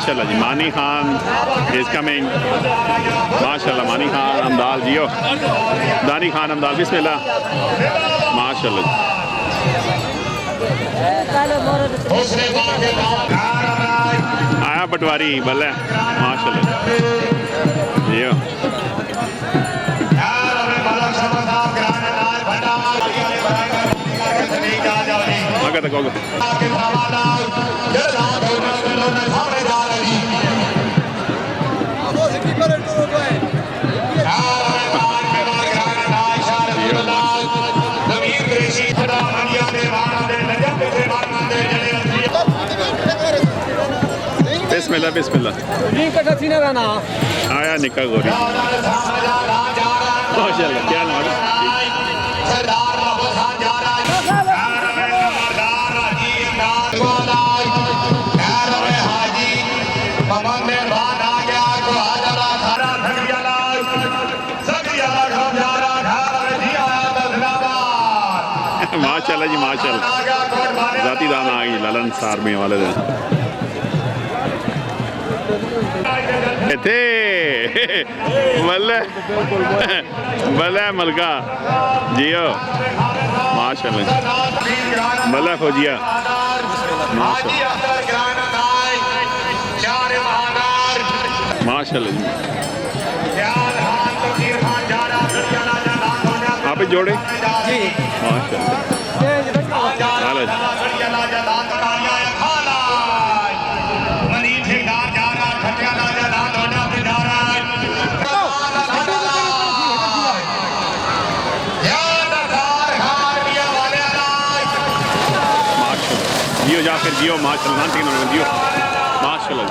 माशाल्लाह जी। मानी Khan is coming माशाल्लाह। मानी खान अमदाल जियो, दानी खान अमदाल बिस्मिल्लाह माशाल्लाह। आया पटवारी बल्ले माशाल्लाह जियो। तक होगा बिस्मिल्लाह बिस्मिल्लाह। आया निका गोरी माशाल्लाह। क्या नाम है? माशाल्लाह जी माशाल्लाह। जाती दाना आ गई लालन सार में वाले दिन थे बल्ले बल्ले मलका जियो माशाल्लाह। बल्ले फौजिया माशाल्लाह जी। आप ही जोड़े जी माशाल्लाह। जियो जा फिर जियो माशाल्लाह। जियो माशाल्लाह।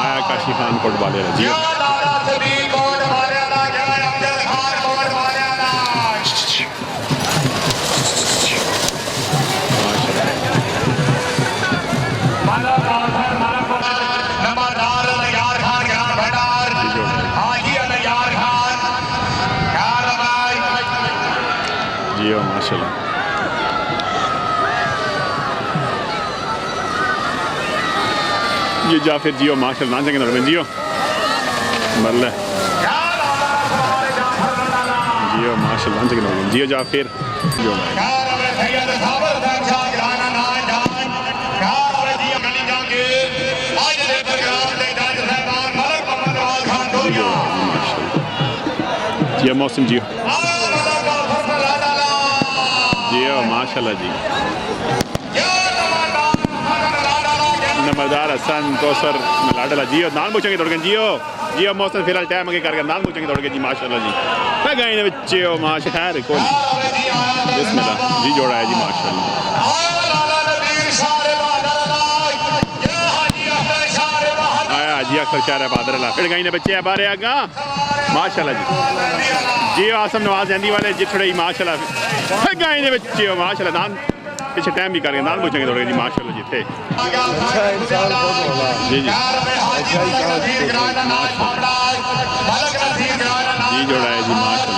आया काशी खान कोट वाले जियो जियो माशाल्लाह। ये जा फिर जियो माशाल्लाह। ना जाएंगे ना जियो बल्ले जियो माशाल्लाह। ना जाएंगे ना जियो जा फिर जियो जियो मौसम जियो जियो माशाल्लाह जी। नंबरदार हसन कौसर लाडला जियो नाल पूछेंगे दौड़ गए जियो जियो मौसम फिलहाल टाइम आगे करके नाल पूछेंगे दौड़ गए जी माशाल्लाह जी। मैं गए ने बच्चे हो माशा खैर कौन बिस्मिल्लाह जी जोड़ा है जी माशाल्लाह। आया जी अख्तर शाह बहादुर अल्लाह फिर गई ने बच्चे है बारे आगा माशाल्लाह जी। जियो आसम नवाज जंदी वाले जी थोड़े माशाल्लाह फिर गए ने बच्चे हो माशाल्लाह। नाम पीछे टाइम भी करके नाल पूछेंगे दौड़े जी माशाल्लाह जी थे जी जी जी जोड़ा है जी माशाल्लाह।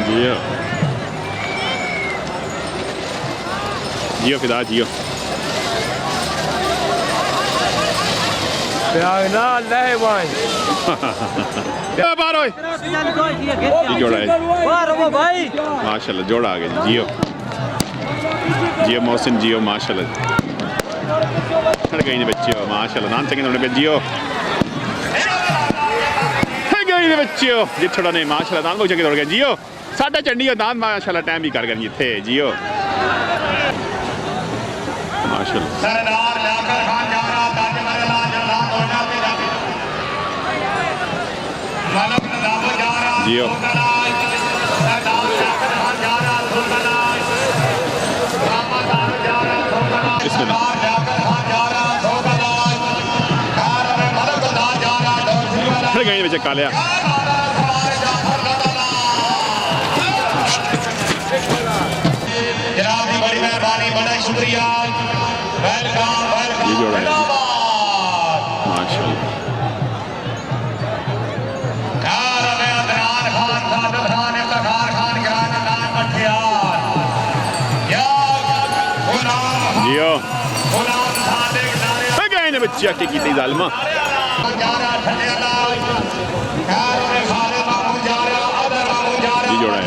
जियो जियो फिदा जियो जोड़ा है माशाल्लाह। जोड़ा आ गया जी जियो जियो मौसम जियो माशाल्लाह। गई ने बच्चे हो माशाल्लाह। नाम चाहिए जियो गई ने बच्चे हो जी थोड़ा नहीं माशाल्लाह। नाम पूछेंगे दौड़ गए जियो साढ़ा चंडी हो दान माशाल्लाह। टाइम भी कर गए थे जियो माशाल्लाह। जियो बिस्मिल्लाह गई बच्चे कालिया जनाब की बड़ी मेहरबानी, बड़ा शुक्रिया। ये जोड़ा है माशाल्लाह। जियो गए ने बच्चे आके की जालमा जी जोड़ा है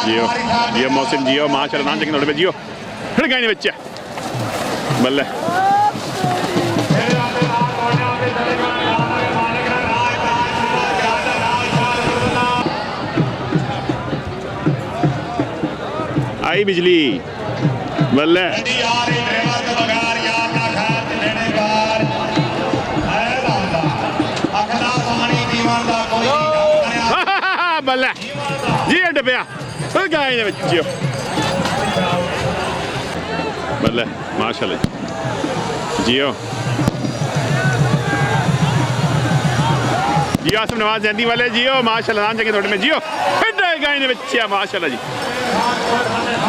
जियो जियो मौसम जियो माशाल्लाह नाम चेक थोड़े जियो फिर गए ने बच्चे बल्ले आई बिजली बल्ले बल्ले जी डबिया गाय ने बच्चियों बल्ले माशाल्लाह जियो जियो आसम नवाज जयंती वाले जियो माशाल्लाह नाम जगह थोड़े में जियो फिर गाय ने बच्चिया माशाल्लाह जी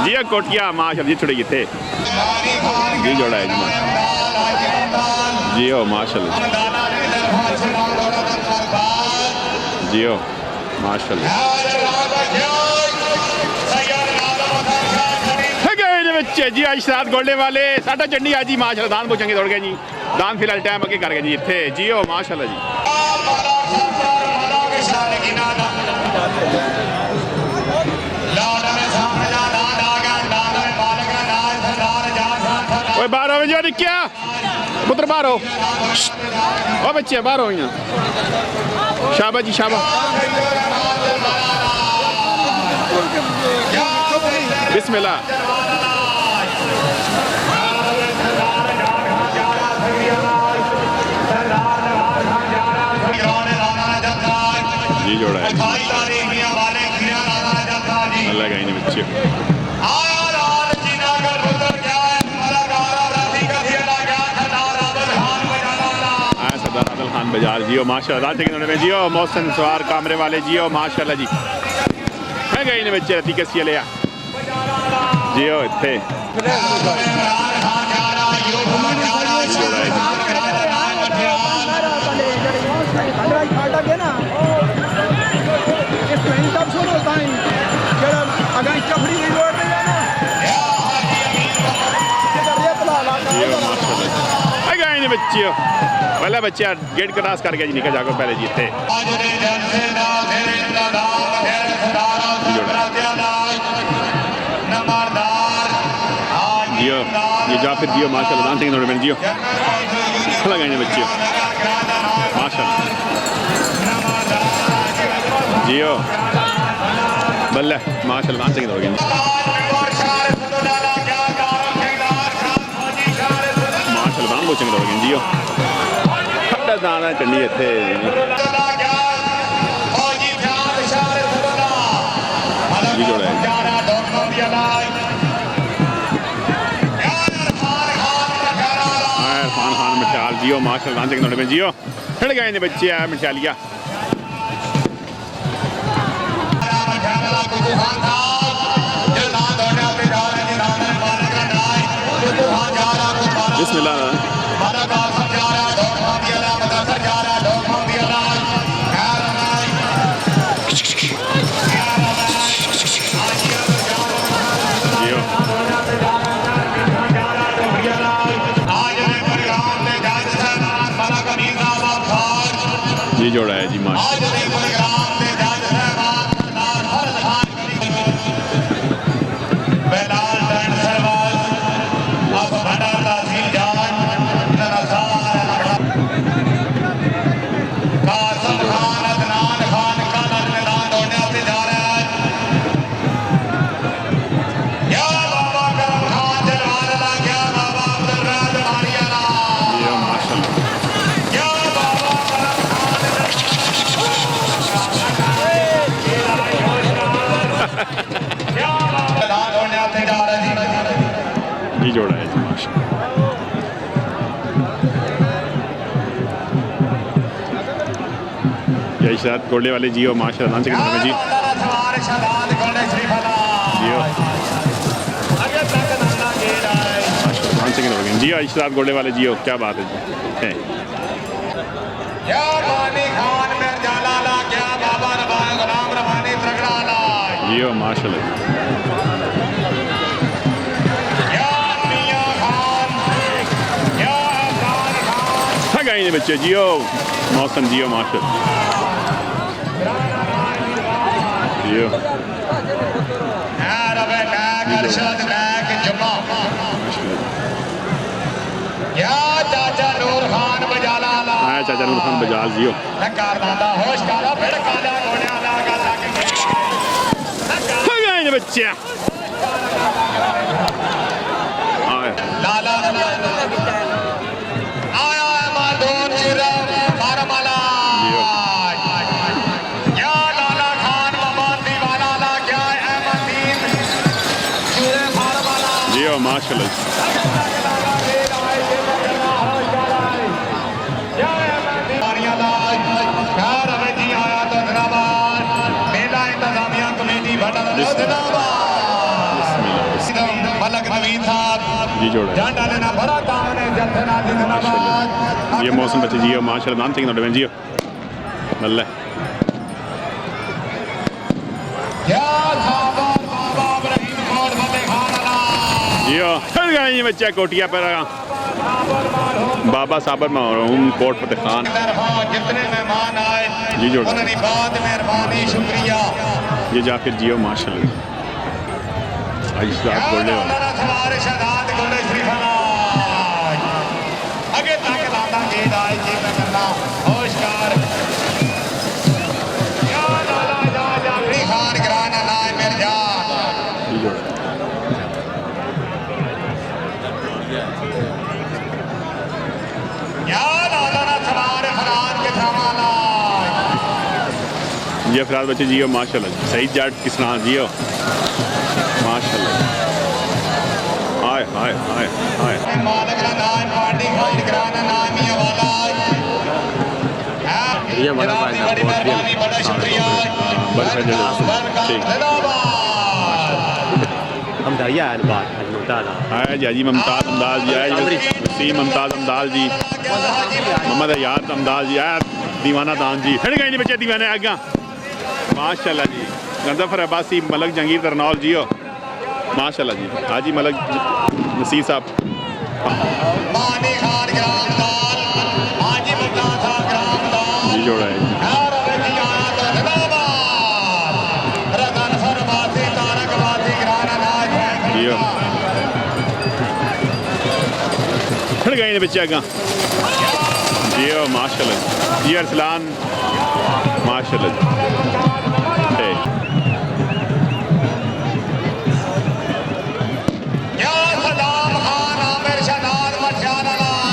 जियो कोटिया माशाल्लाह जी थोड़े थे जी जोड़ा है जी जियो माशाल्लाह जियो माशाल्लाह बच्चे जी आज साथ गोल्डे वाले साडा चंडी आज जी माशाल्लाह दान पूछेंगे दौड़ गए जी दान फिलहाल टाइम अगे कर गए जी इतने जियो माशाल्लाह जी बाहर हो जो क्या पुत्र बाहर हो बच्चे बाहर हो यहाँ शाबा जी शाबा बिस्मिल्लाह जी जोड़ा है अल्लाह का इन्हें बच्चे खान बाजार जियो माशाल्लाह जियो मौसम सवार कामरे वाले जियो माशाल्लाह जी है गए ने बच्चे रती कसी लिया जियो इतने बच्चे पहले बच्चे गेट क्रॉस करके जी निकल जाकर पहले जीते जियो ये जाफिर जियो माशाल्लाह दान सिंह थोड़े जियो लगाए बच्चे माशाल्लाह जियो बल्ले माशाल्लाह दान सिंह थोड़े कोचिंग दौड़ गई जियो खड्डा दाना चंडी इतने जी जोड़ा है इरफान खान मिठाल जियो माशाल्लाह में जियो खड़ गए ने बच्चे है मिठालिया बिस्मिल्लाह जी जोड़ा है जी जय शराब गोल्डे वाले जियो माशाल्लाह नाम से कितना में जी जियो नाम से कितना जियो शराब गोल्डे वाले जियो क्या बात है जी जियो माशाल्लाह गाइने बच्चे जियो मौसम जियो माशाल्लाह जियो चाचा नूर खान बजाल जियो गाइने बच्चे जियो माशाल्लाह जी जोड़ा ये मौसम बच्चे जियो माशाल्लाह नाम चाहिए ना जियो मल्ला जियो गाइए बच्चे कोटिया पर बाबा साबर में कोट फतेह खान जितने मेहमान आए जी जोड़ा उन्होंने बहुत मेहरबानी शुक्रिया ये जाफिर जियो माशाल्लाह आज रात गोल्डे आगे तक लाना जी दाई जी मैं करना होशकार या लाला जा जाफरी खान घराना नाय मिर्जा या लाला ना सवार फरान के सामाना ये फिलहाल बच्चे जियो माशाल्लाह सही जाट किसना जियो माशाल्लाह हाय हाय हाय हाय मालिक का नाम पार्टी खान घराना नाम ही वाला ये बड़ा भाई बड़ी मेहरबानी बड़ा शुक्रिया ठीक हम दरिया अलबाद मुमताज हाय जी मुमताज अमदाज जी आए वसीम मुमताज अमदाज जी मोहम्मद याद अमदाज जी आया दीवाना दान जी हट गए नहीं बच्चे दीवाने आगा माशाल्लाह जी गंदाफर अब्बासी मलक जंगीर तरनौल जियो माशाल्लाह जी हाजी मलक नसीर साहब जी जोड़ा है जियो हट गए बच्चे आगा जियो माशाल्लाह जी अरसलान माशाल्लाह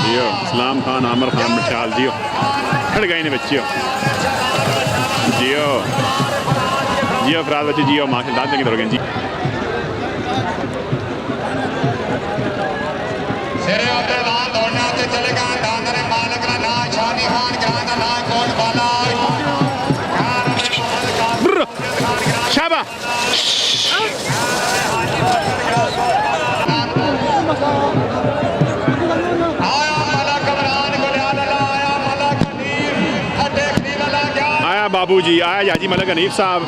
जियो सलाम खान आमिर खान मशाल जियो खड़ गए ने बच्चियों जियो जियो फराज बच्चे जियो माशाल्लाह दांत की जी सिरे अपने दांत दौड़ने आते चले गए दांत ने मालिक का नाम शादी खान का नाम कौन वाला शाबा आया बाबू जी आया जाजी मलक हनीफ साहब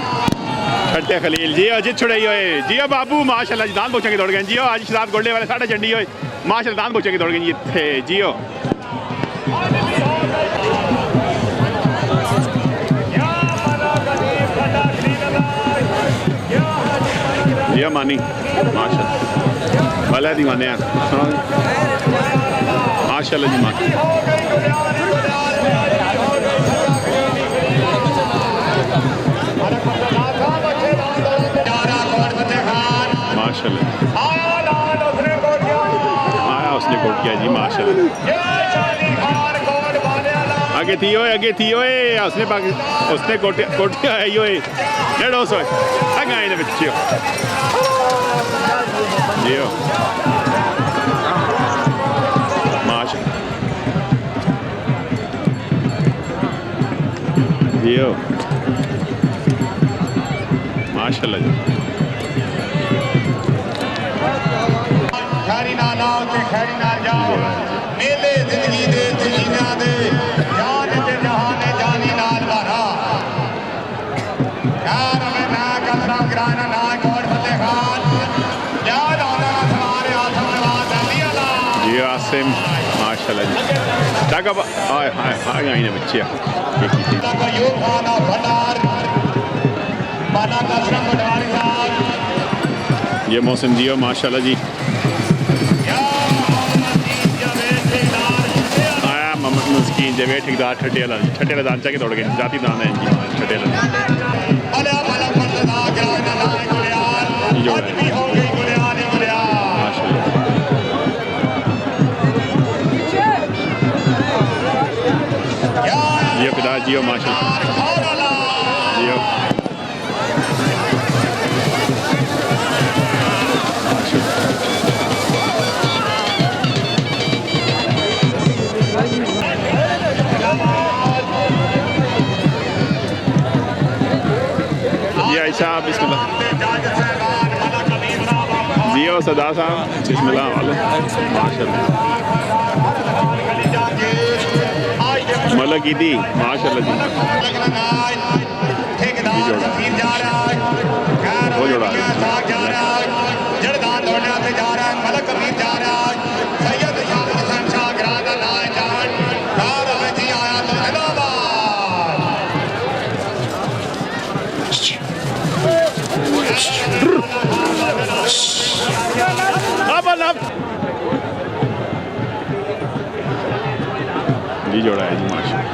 खट्टे खलील जी अजित छुड़ाई होए जियो बाबू माशाल्लाह जी दान बोचा के दौड़ गए जियो आज शराब गोल्डे वाले साढ़े चंडी होए माशाल्लाह दान बोचा के दौड़ गए जी थे जियो जियो मानी माशाल्लाह भला दीवाने माशाल्लाह जी माँ माशाल्लाह आया उसने कोट किया जी माशाल्लाह आगे थी ओए उसने कोटिया है यो डेढ़ो सौ आगे आए बच्चे जियो माशाल्लाह जियो माशाल्लाह जी खैरी नाल आओ ते खैरी नाल जाओ मेले जिंदगी दे तजीना दे जान ते जहान जानी नाल भरा यार मैं ना कसम कराना ना कोट फतेह खान याद आना तुम्हारे हाथ में नवाज अली अला जी आसिम माशाल्लाह जी जागा हाय हाय हाय गाई ने बच्चे को यूं खाना भंडार बाला कसम पटवारी साहब ये मौसम जियो माशाल्लाह जी आया मोहम्मद मुस्कीन जब ठेकेदार ठटेला दान चाह के दौड़ गए जाती दान है जी ठटेला जियो फिदा जियो माशाल्लाह जियो साहब बिस्मिल्लाह जियो सदा साहब बिस्मिल्लाह वाले माशाल्लाह मलक ईदी माशाल्लाह जी वो जोड़ा जी जोड़ा है जी माशाल्लाह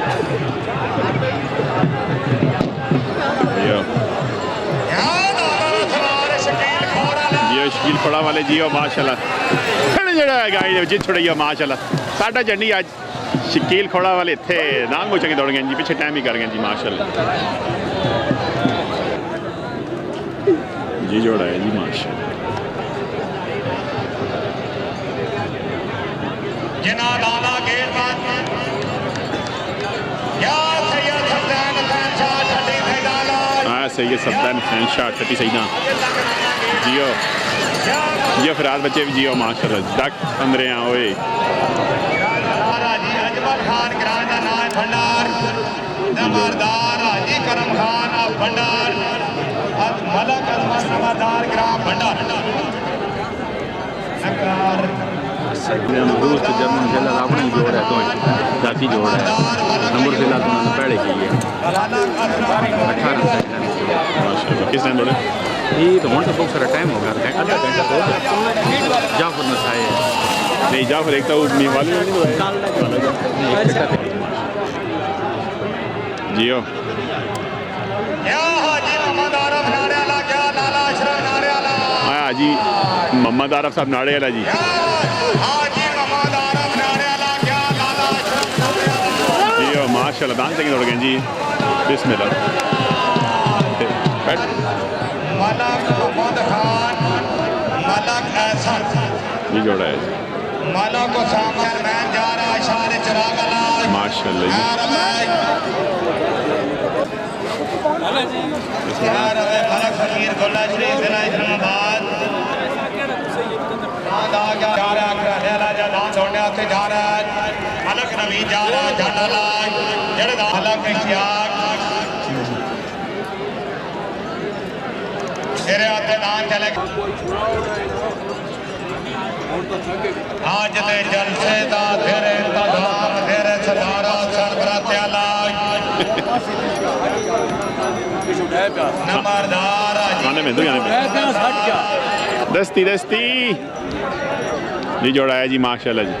शकील खड़ा वाले जियो माशाल्लाह जोड़ा है गाई जित छुड़ाई माशाल्लाह साढ़ा चढ़नी अज शकील खड़ा वाले इतने नांग चंगे दौड़ गए जी पिछले टाइम ही कर गए जी माशाल्लाह जी जोड़ा है जी माशाल्लाह सही सब्दैन फैनशाह ठटी सही ना जियो जियो फिराज बच्चे भी जियो माशाल्लाह डक अंदर ओए दोस्त जब जिला अपना ही जोड़ है तो जाति जोड़ है नंबर जिला तो मैंने पहले की है 18 किस टाइम बोले ये तो बहुत बहुत सारा टाइम हो गया आधा घंटा तो जाफर नसाए नहीं जाफर एक तो वाले जियो हाँ जी मोहम्मद आरफ साहब नाड़े वाला जी जियो माशाल्लाह दान चंगे दौड़ गए जी बिस्मिल्लाह जी जोड़ा है माशाल्लाह आज दे जलसे दा तेरे तदाम तेरे सदारा सरबरात्याला नंबरदार गाने में दस्ती दस्ती जी जोड़ा है जी माशाल्लाह जी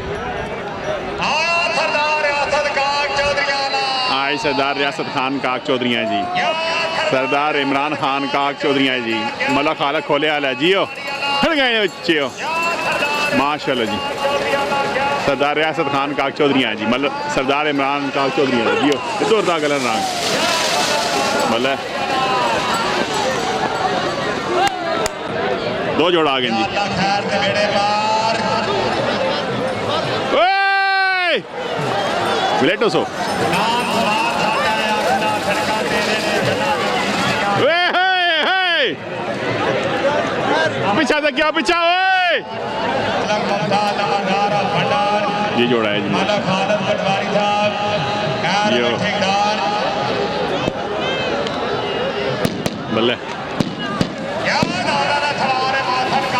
आए सरदार रियासत खान काक चौधरी जी सरदार इमरान खान काक चौधरी जी मलक खालक खोले वाला जियो हट गए बच्चे माशाल्लाह जी सरदार रियासत खान काक चौधरी जी मतलब सरदार इमरान काक चौधरी जियो इधर दा गलन रंग मतलब दो जोड़ा आ गए जी विलेटो सो पीछा से क्या पीछा ये जोड़ा है जी बल्ले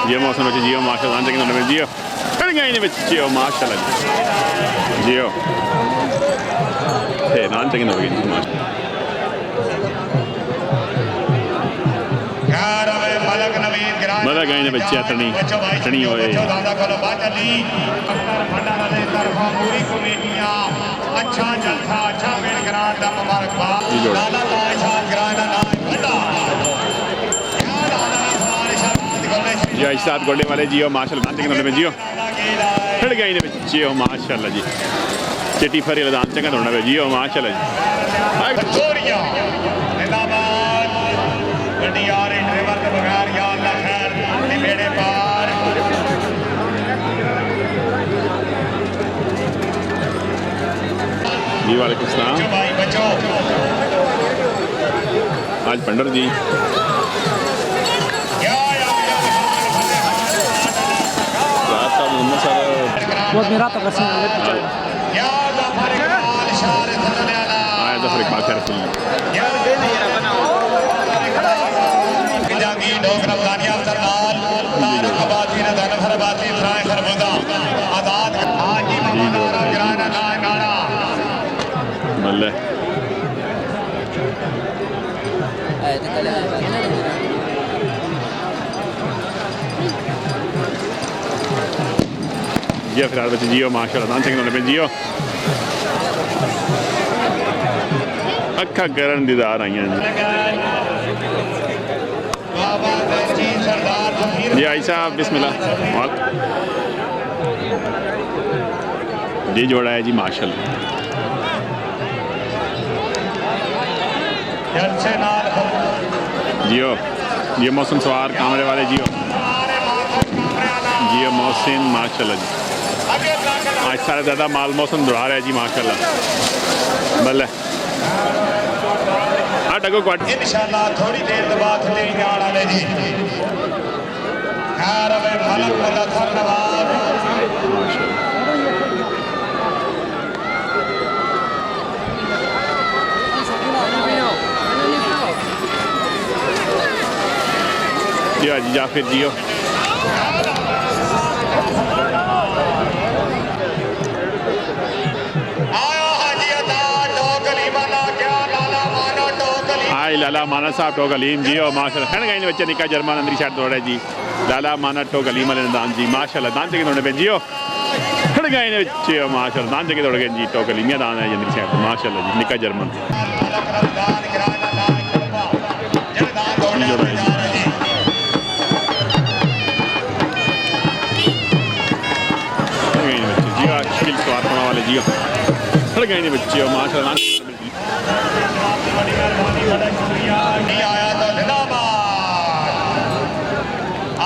जियो मौसम में जियो माशाल्लाह जियो फिर गए नहीं बच्चे जियो माशाल्लाह जियो थे नान चंगे नवे जी माशाल्लाह मजा गए ने बच्चे अतनी अतनी होए अच्छा जलसा अच्छा मेल ग्रांड दा मुबारकबाद दादा ताशान ग्रांड ना जी साथ गोल्डे वाले जियो माशाल्लाह दान चंगे में जियो फिर गए ने बच्चे हो माशाल्लाह जी चिट्टी फरी दान चंगा होना पे जियो माशाल्लाह जी गोरियां जिंदाबाद गड्डी आ रही ड्राइवर के बगैर या अल्लाह खैर मेरे पार जी वालेकुम सलाम भाई बच्चों आज भंडर जी बहुत मेरा तो करसे आया जफर इकबाल खैर सुन जंगी डोक रमजानिया सरदार तारक आबादी ने धन फरबाती फ्राय खरबुदा आजाद हाजी महानारा गिराना ना नारा बल्ले जियो फिर बच्चे जियो माशाल्लाह दान चंगे पे जियो अखा करन दीदार आई जी आई साहब बिस्मिल्लाह जी जोड़ा है जी माशाल्लाह जियो ये मौसम सवार कामरे वाले जियो जियो मौसम माशाल्लाह जी आज सारा ज़्यादा माल मौसम दुरा रहा है जी माशाल्लाह बल्ले हाँ डगो क्वाट इंशाल्लाह थोड़ी देर बाद लेने आने वाले जी खैर अब फलक वाला थर नवाब जी जी जाफिर जियो लाला माना साहब टोक अलीम जी और माशाल्लाह खैर गए बच्चे निका जर्मन अंदर शर्ट दौड़े जी लाला माना टोक अलीम वाले दान जी माशाल्लाह दान चंगे दौड़े पे जियो खड़ गए बच्चे और माशाल्लाह दान चंगे दौड़ गए जी टोक अलीम दान है अंदर शर्ट माशाल्लाह जी निका जर्मन वाले जियो खड़ गए बच्चे और माशाल्लाह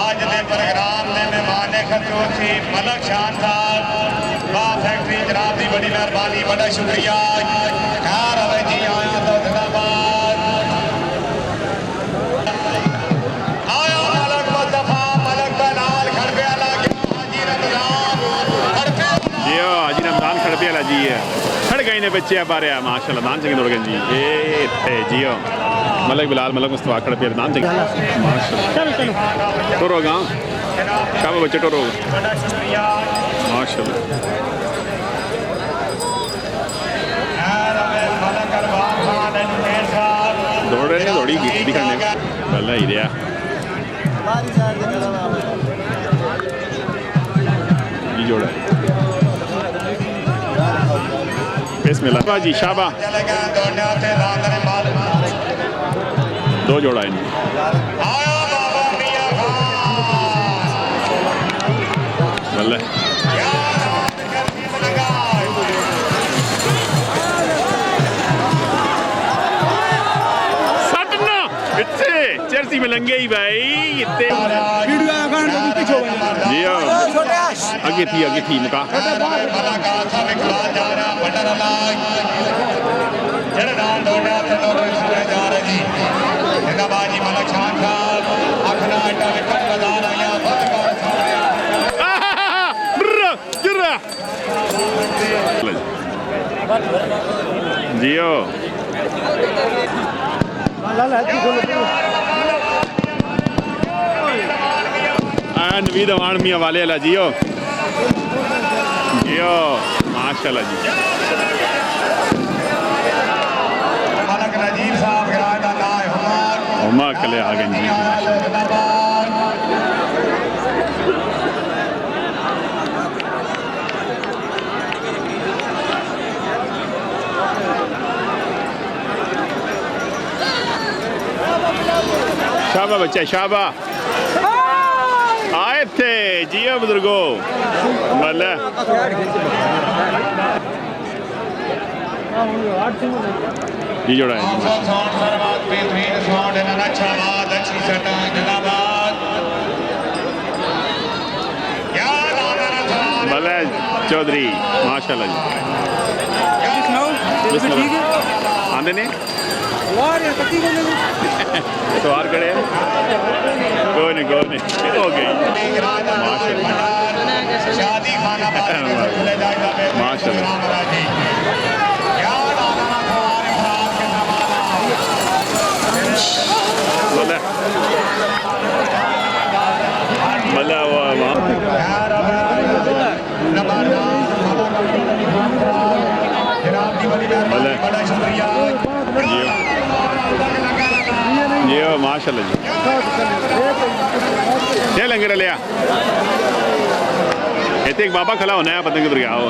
आज के प्रोग्राम में मेहमान खसूसी मलक शान साहब फैक्ट्री जनाब की बड़ी मेहरबानी बड़ा शुक्रिया खैर हमें जी आया तो जिंदाबाद आया मलक मुस्तफा मलक का नाल खड़पे वाला हाजी रमजान खड़पे वाला जी है खड़ गए ने बच्चे बारे माशाल्लाह दान चंगे दौड़ गए जी ए जियो मलक बिलाल मलक मुस्तफा खड़ पे दान चंगे माशाल्लाह टोरो गांव कब बच्चे टोरो माशाल्लाह दौड़ रहे हैं दौड़ी दिखाने वाला ही दिया जी जोड़ा बिस्मिल्लाह जी शाबा दो जोड़ा इन्हें बल्ले सटना इतने चर्सी में लंगे ही भाई इतने जी आगे थी मुका जड़ जियो नवीद अवान मियाँ वाले अला जियो जियो माशाल्लाह जी मलक नजीब साहब गिरादा लाए उमा कले आ गए जी शाबा बच्चा शाबा आए थे जियो बुजुर्गो मतलब जी जोड़ा है भले चौधरी माशाल्लाह जी आंदे ने सवार खड़े कोई नहीं हो गई माशाल्लाह बड़ा शुक्रिया जियो माशाल्लाह जी क्या लंगर लिया इतने एक बाबा खला होना है पता किधर गया हो